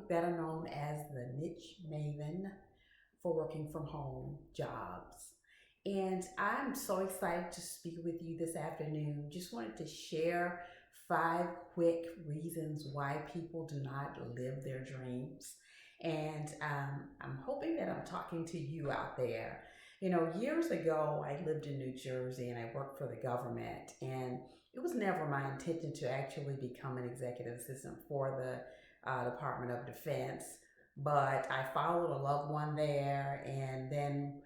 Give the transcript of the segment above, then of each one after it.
better known as the niche maven for working from home jobs. And I'm so excited to speak with you this afternoon. Just wanted to share 5 quick reasons why people do not live their dreams. And I'm hoping that I'm talking to you out there. Years ago, I lived in New Jersey and I worked for the government. And it was never my intention to actually become an executive assistant for the Department of Defense. But I followed a loved one there, and then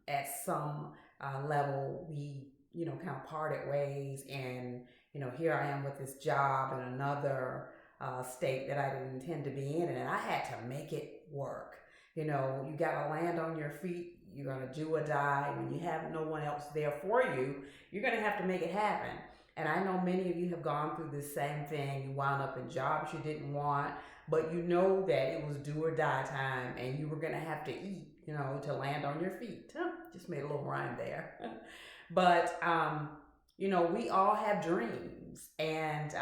at some level, we, kind of parted ways. And, here I am with this job in another state that I didn't intend to be in. And I had to make it work. You got to land on your feet. You're going to do or die. When you have no one else there for you, you're going to have to make it happen. And I know many of you have gone through this same thing. You wound up in jobs you didn't want, but you know that it was do or die time and you were going to have to eat, to land on your feet. Just made a little rhyme there. But, we all have dreams, and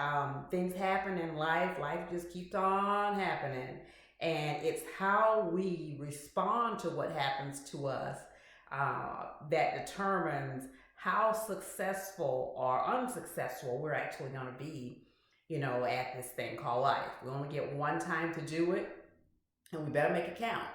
things happen in life. Life just keeps on happening. And it's how we respond to what happens to us that determines how successful or unsuccessful we're actually going to be, at this thing called life. We only get one time to do it, and we better make it count.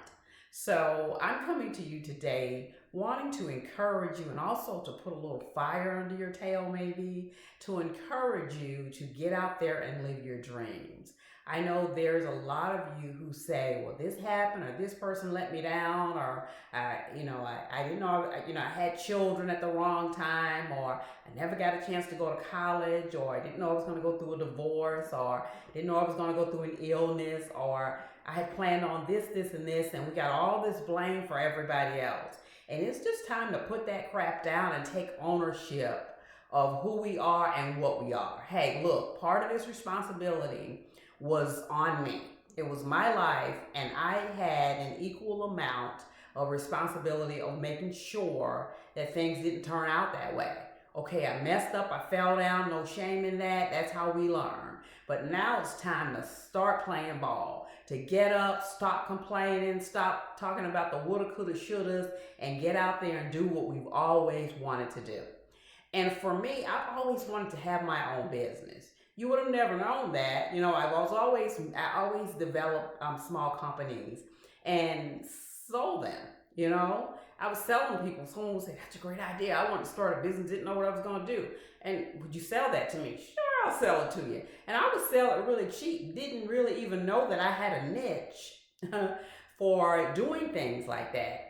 So I'm coming to you today wanting to encourage you, and also to put a little fire under your tail, maybe to encourage you to get out there and live your dreams. I know there's a lot of you who say, well, this happened, or this person let me down, or, I didn't know, I had children at the wrong time, or I never got a chance to go to college, or I didn't know I was going to go through a divorce, or didn't know I was going to go through an illness, or I had planned on this, and this, and we got all this blame for everybody else. And it's just time to put that crap down and take ownership of who we are and what we are. Hey, look, part of this responsibility was on me. It was my life, and I had an equal amount of responsibility of making sure that things didn't turn out that way. Okay, I messed up, I fell down, no shame in that. That's how we learn. But now it's time to start playing ball, to get up, stop complaining, stop talking about the woulda, coulda, shouldas, and get out there and do what we've always wanted to do. And for me, I've always wanted to have my own business. You would have never known that. I always developed small companies and sold them. I was selling people. Someone would say, that's a great idea. I wanted to start a business, didn't know what I was going to do. And would you sell that to me? Sure, I'll sell it to you. And I would sell it really cheap. Didn't really even know that I had a niche for doing things like that.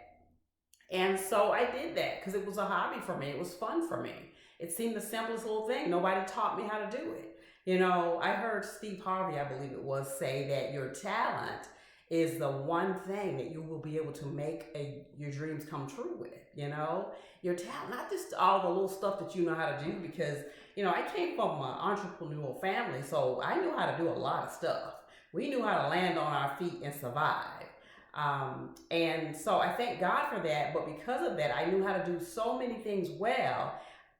And so I did that because it was a hobby for me. It was fun for me. It seemed the simplest little thing. Nobody taught me how to do it. I heard Steve Harvey, I believe it was, say that your talent is the one thing that you will be able to make your dreams come true with. Your talent, not just all the little stuff that you know how to do, because, I came from an entrepreneurial family, so I knew how to do a lot of stuff. We knew how to land on our feet and survive. And so I thank God for that. But because of that, I knew how to do so many things well.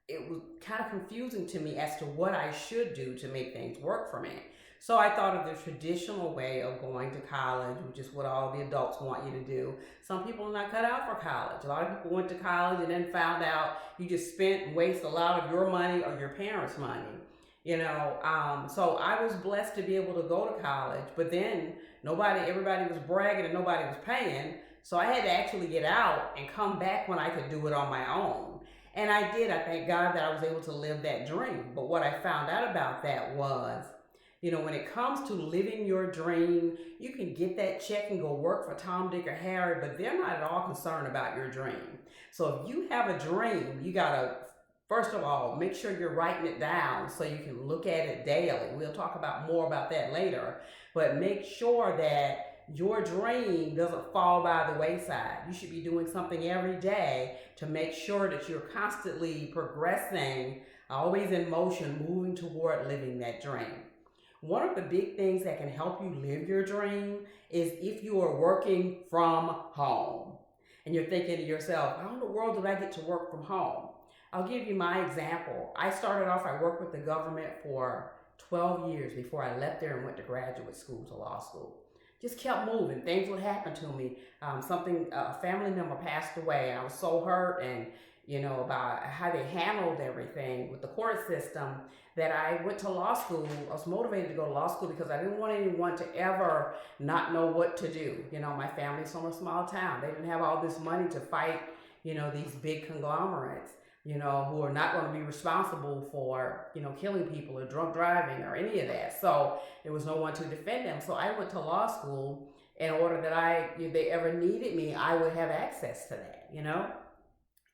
It was kind of confusing to me as to what I should do to make things work for me. So I thought of the traditional way of going to college, which is what all the adults want you to do. Some people are not cut out for college. A lot of people went to college and then found out you just spent and wasted a lot of your money or your parents' money. So I was blessed to be able to go to college, but then everybody was bragging and nobody was paying. So I had to actually get out and come back when I could do it on my own. And I did. I thank God that I was able to live that dream. But what I found out about that was, when it comes to living your dream, you can get that check and go work for Tom, Dick, or Harry, but they're not at all concerned about your dream. So if you have a dream, you got to, first of all, make sure you're writing it down so you can look at it daily. We'll talk more about that later. But make sure that your dream doesn't fall by the wayside. You should be doing something every day to make sure that you're constantly progressing, always in motion, moving toward living that dream. One of the big things that can help you live your dream is if you are working from home. And you're thinking to yourself, how in the world did I get to work from home? I'll give you my example. I started off, I worked with the government for 12 years before I left there and went to graduate school, to law school. Just kept moving. Things would happen to me. A family member passed away, and I was so hurt, and about how they handled everything with the court system, that I went to law school. I was motivated to go to law school because I didn't want anyone to ever not know what to do. My family's from a small town. They didn't have all this money to fight, these big conglomerates, who are not going to be responsible for, killing people or drunk driving or any of that. So there was no one to defend them. So I went to law school in order that if they ever needed me, I would have access to that,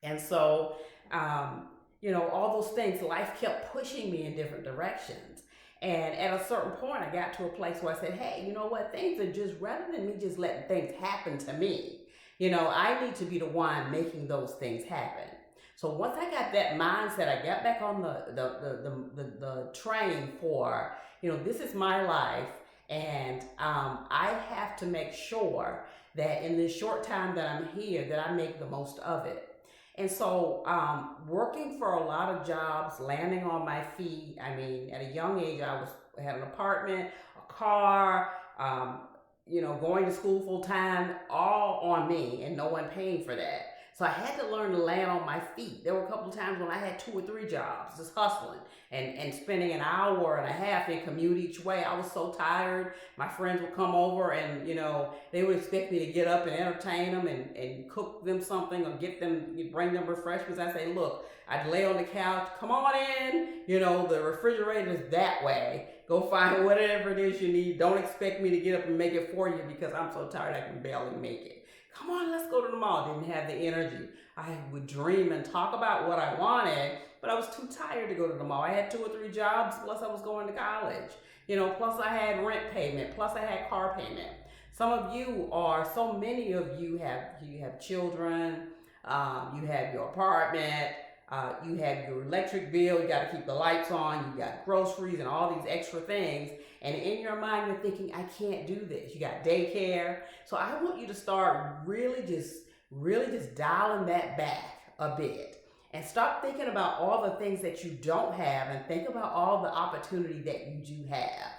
And so, all those things, life kept pushing me in different directions. And at a certain point, I got to a place where I said, hey, you know what? Things are just, rather than me just letting things happen to me, I need to be the one making those things happen. So once I got that mindset, I got back on the train for, this is my life. And I have to make sure that in this short time that I'm here, that I make the most of it. And so working for a lot of jobs, landing on my feet. I mean, at a young age, I had an apartment, a car, going to school full time, all on me, and no one paying for that. So I had to learn to land on my feet. There were a couple of times when I had 2 or 3 jobs, just hustling and spending an hour and a half in commute each way. I was so tired. My friends would come over and, they would expect me to get up and entertain them and cook them something or bring them refreshments. I'd say, look, I'd lay on the couch, come on in, the refrigerator's that way. Go find whatever it is you need. Don't expect me to get up and make it for you because I'm so tired I can barely make it. Come on, let's go to the mall. Didn't have the energy. I would dream and talk about what I wanted, but I was too tired to go to the mall. I had 2 or 3 jobs, plus I was going to college. Plus I had rent payment, plus I had car payment. So many of you have children, you have your apartment, you have your electric bill, you got to keep the lights on, you got groceries and all these extra things. And in your mind, you're thinking, I can't do this. You got daycare. So I want you to start really just dialing that back a bit and stop thinking about all the things that you don't have and think about all the opportunity that you do have.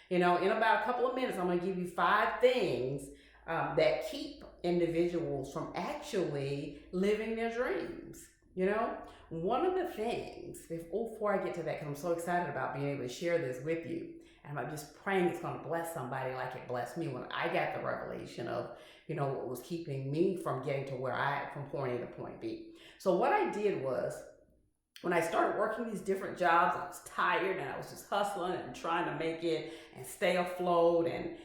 In about a couple of minutes, I'm going to give you 5 things that keep individuals from actually living their dreams. One of the things, before I get to that, because I'm so excited about being able to share this with you, and I'm just praying it's going to bless somebody like it blessed me when I got the revelation of, what was keeping me from getting to from point A to point B. So what I did was, when I started working these different jobs, I was tired and I was just hustling and trying to make it and stay afloat. And,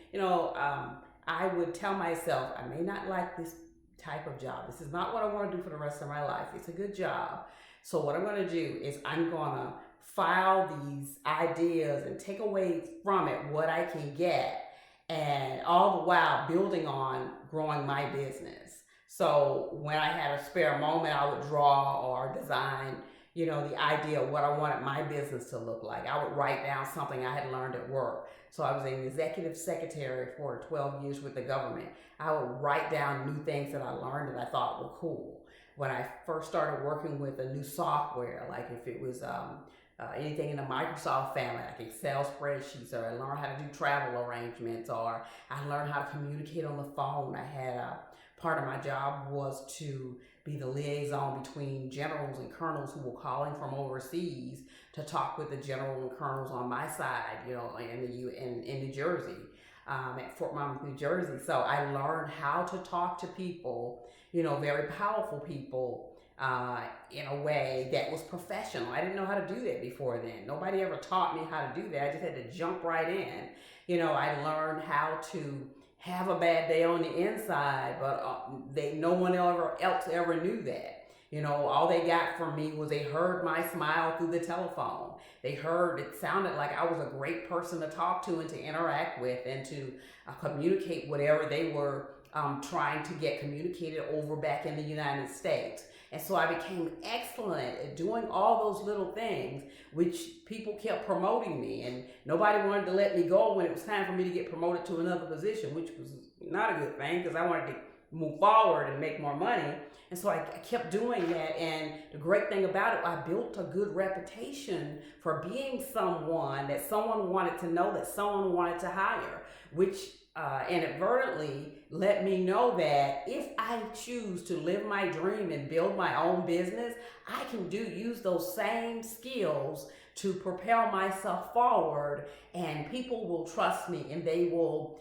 I would tell myself, I may not like this type of job. This is not what I want to do for the rest of my life. It's a good job. So what I'm going to do is I'm going to file these ideas and take away from it what I can get, and all the while building on growing my business. So when I had a spare moment, I would draw or design, the idea of what I wanted my business to look like. I would write down something I had learned at work. So I was an executive secretary for 12 years with the government. I would write down new things that I learned that I thought were cool. When I first started working with a new software, like if it was anything in the Microsoft family, like Excel spreadsheets, or I learned how to do travel arrangements, or I learned how to communicate on the phone. I had part of my job was to be the liaison between generals and colonels who were calling from overseas to talk with the general and colonels on my side, in New Jersey, at Fort Monmouth, New Jersey. So I learned how to talk to people, very powerful people, in a way that was professional. I didn't know how to do that before then. Nobody ever taught me how to do that. I just had to jump right in. I learned how to have a bad day on the inside, but no one else ever knew that. All they got from me was they heard my smile through the telephone. It sounded like I was a great person to talk to and to interact with and to communicate whatever they were trying to get communicated over back in the United States. And so I became excellent at doing all those little things, which people kept promoting me, and nobody wanted to let me go when it was time for me to get promoted to another position, which was not a good thing because I wanted to move forward and make more money. And so I kept doing that. And the great thing about it, I built a good reputation for being someone that someone wanted to know, that someone wanted to hire, which inadvertently let me know that if I choose to live my dream and build my own business, I can use those same skills to propel myself forward, and people will trust me, and they will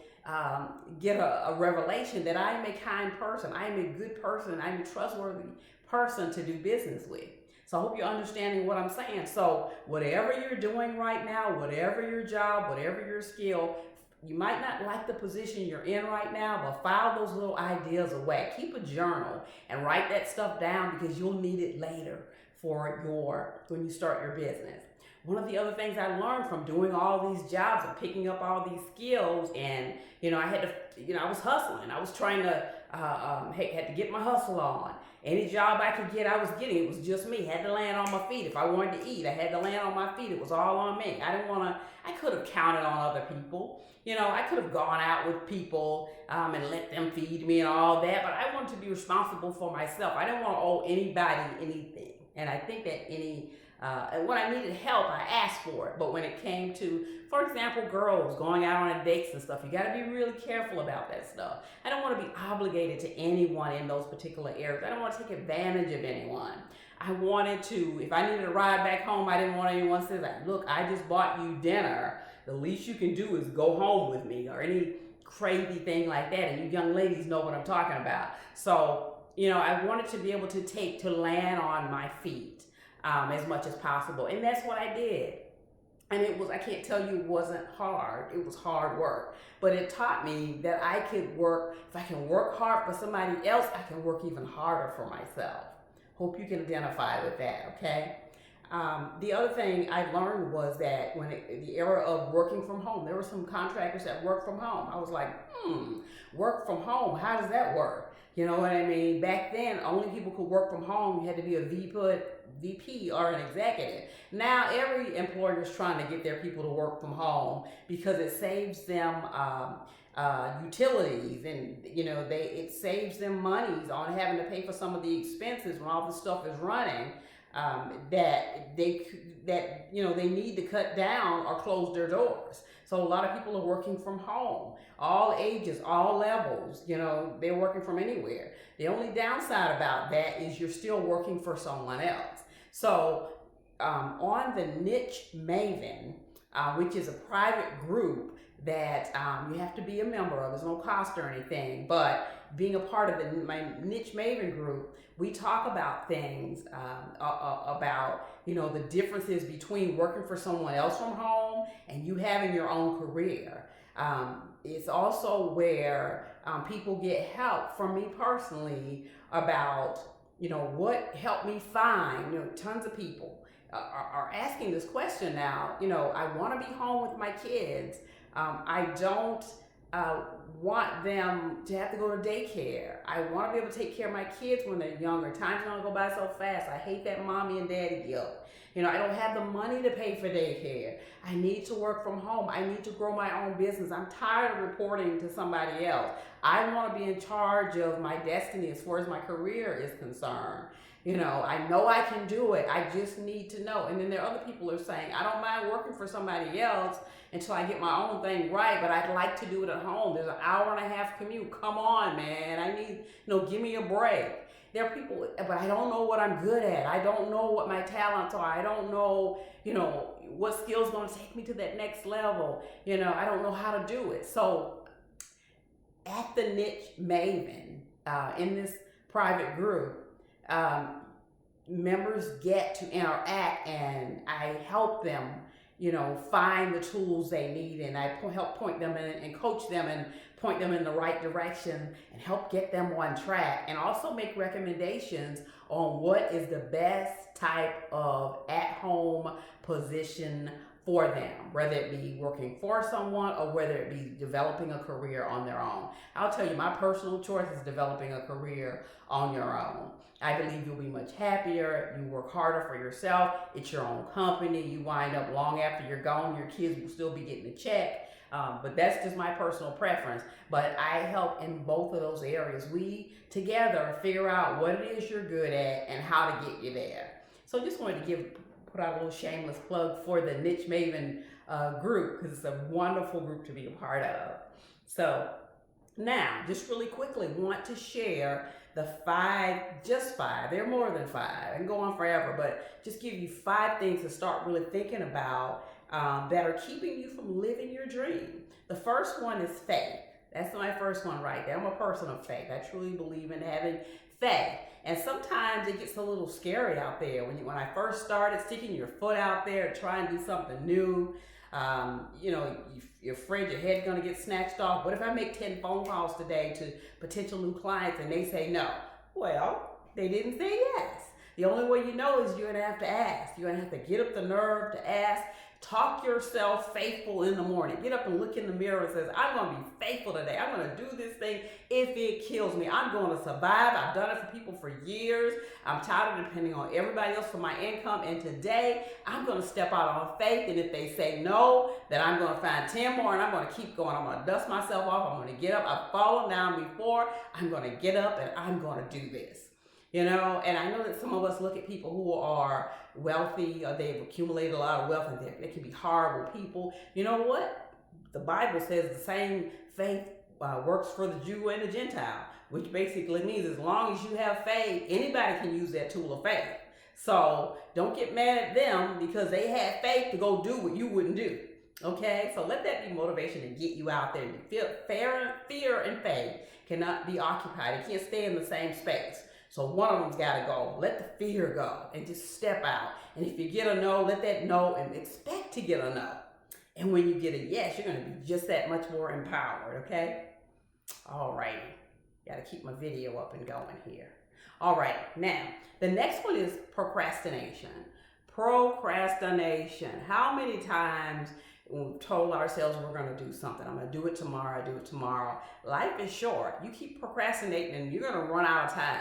get a revelation that I am a kind person, I am a good person, I'm a trustworthy person to do business with. So I hope you're understanding what I'm saying. So whatever you're doing right now, whatever your job, whatever your skill, you might not like the position you're in right now, but file those little ideas away. Keep a journal and write that stuff down, because you'll need it later when you start your business. One of the other things I learned from doing all these jobs and picking up all these skills, and I had to, I was hustling. I was trying to had to get my hustle on. Any job I could get, I was getting. It was just me. Had to land on my feet. If I wanted to eat, I had to land on my feet. It was all on me. I could have counted on other people. I could have gone out with people and let them feed me and all that, but I wanted to be responsible for myself. I didn't want to owe anybody anything. And I think that when I needed help, I asked for it. But when it came to, for example, girls going out on dates and stuff, you got to be really careful about that stuff. I don't want to be obligated to anyone in those particular areas. I don't want to take advantage of anyone. I wanted to, if I needed a ride back home, I didn't want anyone to say, like, look, I just bought you dinner. The least you can do is go home with me, or any crazy thing like that. And you young ladies know what I'm talking about. So, I wanted to be able to land on my feet as much as possible. And that's what I did. And I can't tell you it wasn't hard. It was hard work. But it taught me that I could work, if I can work hard for somebody else, I can work even harder for myself. Hope you can identify with that, okay? The other thing I learned was that the era of working from home, there were some contractors that worked from home. I was like, work from home, how does that work? You know what I mean? Back then, only people could work from home. You had to be a VP or an executive. Now, every employer is trying to get their people to work from home because it saves them utilities, and it saves them monies on having to pay for some of the expenses when all this stuff is running. That they need to cut down or close their doors. So a lot of people are working from home, all ages, all levels. They're working from anywhere. The only downside about that is you're still working for someone else. So on the Niche Maven, which is a private group that you have to be a member of. There's no cost or anything, but being a part of my Niche Maven group, we talk about things about the differences between working for someone else from home and you having your own career. It's also where people get help from me personally about what helped me find. Tons of people are asking this question now. I want to be home with my kids. I don't want them to have to go to daycare. I want to be able to take care of my kids when they're younger. Time's gonna go by so fast. I hate that mommy and daddy guilt. I don't have the money to pay for daycare. I need to work from home. I need to grow my own business. I'm tired of reporting to somebody else. I want to be in charge of my destiny as far as my career is concerned. I know I can do it. I just need to know. And then there are other people who are saying, I don't mind working for somebody else until I get my own thing right, but I'd like to do it at home. There's an hour and a half commute. Come on, man. I need, give me a break. There are people, but I don't know what I'm good at. I don't know what my talents are. I don't know, what skills going to take me to that next level. I don't know how to do it. So at the Niche Maven, in this private group, members get to interact, and I help them, find the tools they need, and I help point them in and coach them and point them in the right direction and help get them on track, and also make recommendations on what is the best type of at-home position for them, whether it be working for someone or whether it be developing a career on their own. I'll tell you, my personal choice is developing a career on your own. I believe you'll be much happier. You work harder for yourself. It's your own company. You wind up long after you're gone, your kids will still be getting a check. But that's just my personal preference. But I help in both of those areas. We together figure out what it is you're good at and how to get you there. So just wanted to put out a little shameless plug for the Niche Maven group, because it's a wonderful group to be a part of. So now, just really quickly, want to share the just five, they're more than five, and go on forever, but just give you 5 things to start really thinking about that are keeping you from living your dream. The first one is faith. That's my first one right there. I'm a person of faith. I truly believe in having faith. And sometimes it gets a little scary out there. When I first started sticking your foot out there, trying to do something new, you're afraid your head's going to get snatched off. What if I make 10 phone calls today to potential new clients and they say no? Well, they didn't say yes. The only way you know is you're going to have to ask. You're going to have to get up the nerve to ask. Talk yourself faithful in the morning. Get up and look in the mirror and say, I'm going to be faithful today. I'm going to do this thing if it kills me. I'm going to survive. I've done it for people for years. I'm tired of depending on everybody else for my income. And today, I'm going to step out on faith. And if they say no, then I'm going to find 10 more and I'm going to keep going. I'm going to dust myself off. I'm going to get up. I've fallen down before. I'm going to get up and I'm going to do this. And I know that some of us look at people who are wealthy, or they've accumulated a lot of wealth, and they can be horrible people. You know what? The Bible says the same faith works for the Jew and the Gentile, which basically means as long as you have faith, anybody can use that tool of faith. So don't get mad at them because they had faith to go do what you wouldn't do. Okay, so let that be motivation to get you out there. Fear and faith cannot be occupied. It can't stay in the same space. So one of them's got to go. Let the fear go and just step out. And if you get a no, let that no and expect to get a no. And when you get a yes, you're going to be just that much more empowered, okay? All righty. Got to keep my video up and going here. All right. Now, the next one is procrastination. Procrastination. How many times we've told ourselves we're going to do something? I'm going to do it tomorrow. I do it tomorrow. Life is short. You keep procrastinating and you're going to run out of time.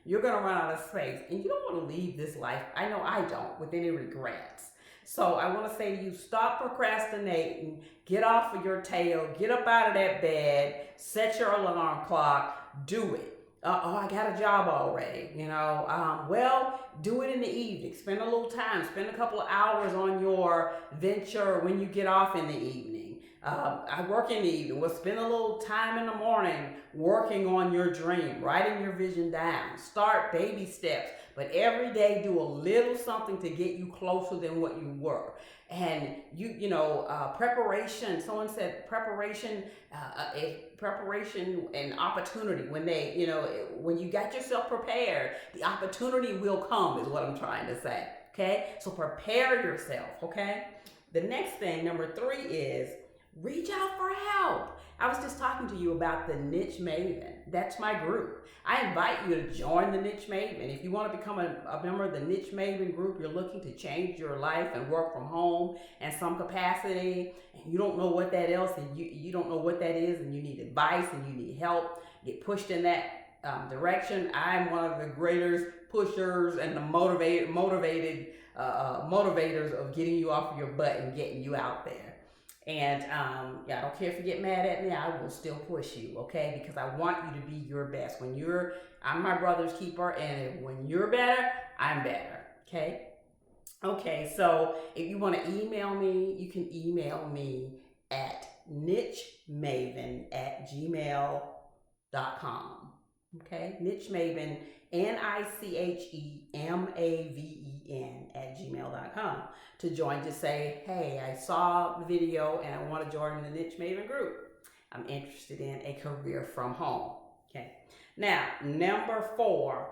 You're going to run out of space. And you don't want to leave this life, I know I don't, with any regrets. So I want to say to you, stop procrastinating. Get off of your tail. Get up out of that bed. Set your alarm clock. Do it. I got a job already, well, do it in the evening. Spend a little time. Spend a couple of hours on your venture when you get off in the evening. I work in the evening. Well, spend a little time in the morning working on your dream, writing your vision down. Start baby steps, but every day do a little something to get you closer than what you were. And preparation. Someone said preparation and opportunity. When you got yourself prepared, the opportunity will come, is what I'm trying to say. Okay, so prepare yourself. Okay, the next thing, number 3, is reach out for help. I was just talking to you about the Niche Maven. That's my group. I invite you to join the Niche Maven. If you want to become a member of the Niche Maven group, you're looking to change your life and work from home in some capacity, and you don't know what that else, and you don't know what that is, and you need advice and you need help, get pushed in that direction. I'm one of the greatest pushers and the motivators of getting you off of your butt and getting you out there. And I don't care if you get mad at me, I will still push you, okay? Because I want you to be your best. I'm my brother's keeper, and when you're better, I'm better, okay? Okay, so if you want to email me, you can email me at nichemaven@gmail.com. Okay, nichemaven, NICHEMAVEN @gmail.com to join. Just say, hey, I saw the video and I want to join the Niche Maven group. I'm interested in a career from home. Okay. Now, number 4,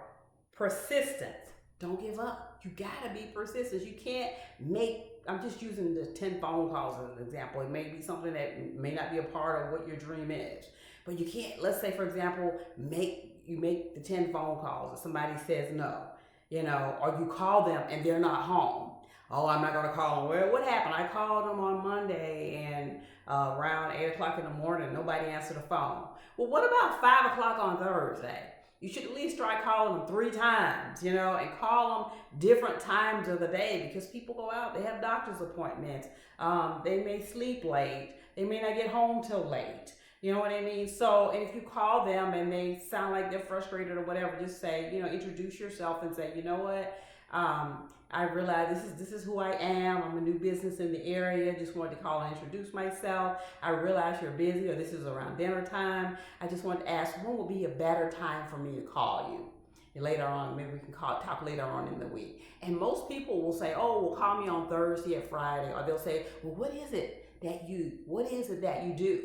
persistence. Don't give up. You gotta be persistent. You can't I'm just using the 10 phone calls as an example. It may be something that may not be a part of what your dream is. But you can't, let's say for example, you make the 10 phone calls and somebody says no, or you call them and they're not home. Oh, I'm not gonna call them. Well, what happened? I called them on Monday and around 8 o'clock in the morning, nobody answered the phone. Well, what about 5 o'clock on Thursday? You should at least try calling them 3 times, and call them different times of the day, because people go out, they have doctor's appointments, they may sleep late, They may not get home till late. You know what I mean? So, and if you call them and they sound like they're frustrated or whatever, just say, introduce yourself and say, you know what? I realize this is who I am. I'm a new business in the area. Just wanted to call and introduce myself. I realize you're busy or this is around dinner time. I just wanted to ask when would be a better time for me to call you? And later on, maybe we can talk later on in the week. And most people will say, oh, well, call me on Thursday or Friday. Or they'll say, well, what is it that you do?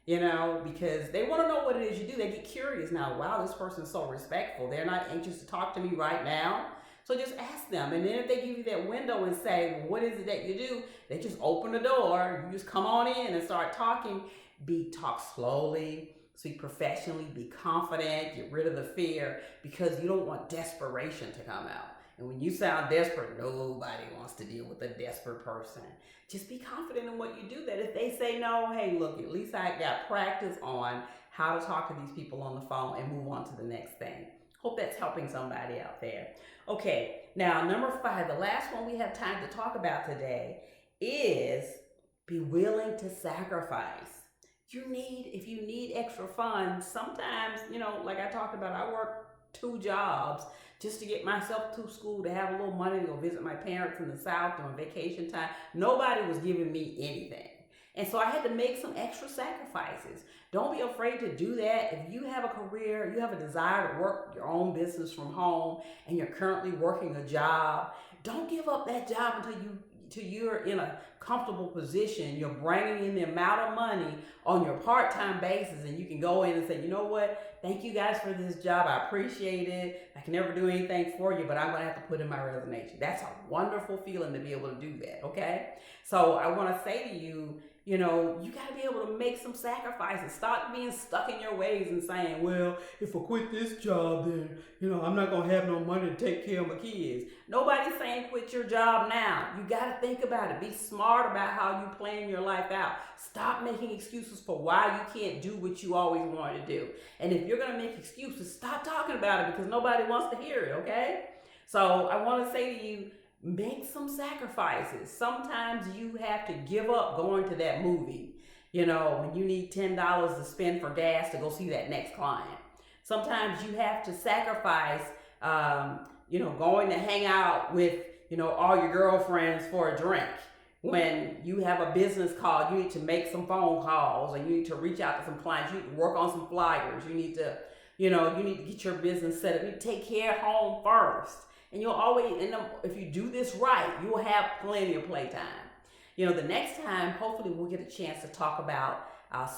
Because they want to know what it is you do. They get curious now. Wow, this person's so respectful. They're not anxious to talk to me right now. So just ask them. And then if they give you that window and say, well, what is it that you do? They just open the door. You just come on in and start talking. Talk slowly, speak professionally, be confident, get rid of the fear, because you don't want desperation to come out. And when you sound desperate, nobody wants to deal with a desperate person. Just be confident in what you do, that if they say no, hey, look, at least I got practice on how to talk to these people on the phone and move on to the next thing. Hope that's helping somebody out there. Okay, now number 5, the last one we have time to talk about today is be willing to sacrifice. If you need extra funds, sometimes, like I talked about, I work 2 jobs just to get myself to school, to have a little money to go visit my parents in the South during vacation time. Nobody was giving me anything. And so I had to make some extra sacrifices. Don't be afraid to do that. If you have a career, you have a desire to work your own business from home, and you're currently working a job, don't give up that job until you're in a comfortable position. You're bringing in the amount of money on your part-time basis, and you can go in and say, you know what? Thank you guys for this job. I appreciate it. I can never do anything for you, but I'm going to have to put in my resignation. That's a wonderful feeling to be able to do that, okay? So I want to say to you, you got to be able to make some sacrifices. Stop being stuck in your ways and saying, well, if I quit this job, then, I'm not going to have no money to take care of my kids. Nobody's saying quit your job now. You got to think about it. Be smart about how you plan your life out. Stop making excuses for why you can't do what you always wanted to do. And if you're going to make excuses, stop talking about it, because nobody wants to hear it, okay? So I want to say to you, make some sacrifices. Sometimes you have to give up going to that movie, when you need $10 to spend for gas to go see that next client. Sometimes you have to sacrifice, going to hang out with, all your girlfriends for a drink. When you have a business call, you need to make some phone calls, and you need to reach out to some clients. You need to work on some flyers. You need to, you need to get your business set up. You need to take care of home first. And you'll always, if you do this right, you'll have plenty of playtime. The next time, hopefully we'll get a chance to talk about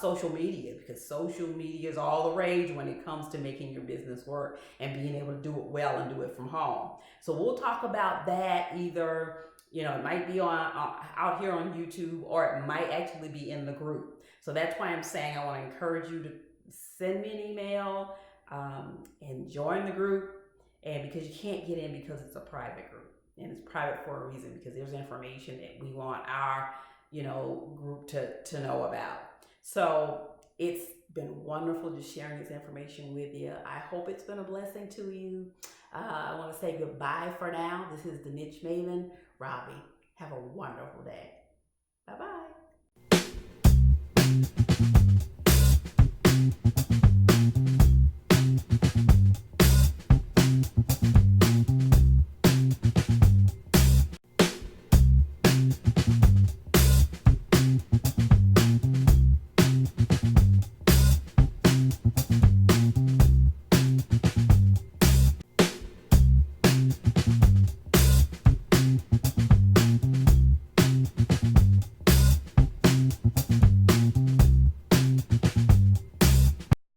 social media, because social media is all the rage when it comes to making your business work and being able to do it well and do it from home. So we'll talk about that either, it might be out here on YouTube, or it might actually be in the group. So that's why I'm saying I want to encourage you to send me an email and join the group. And because you can't get in because it's a private group, and it's private for a reason, because there's information that we want our, group to know about. So it's been wonderful just sharing this information with you. I hope it's been a blessing to you. I want to say goodbye for now. This is the Niche Maven, Robbie. Have a wonderful day. Bye-bye.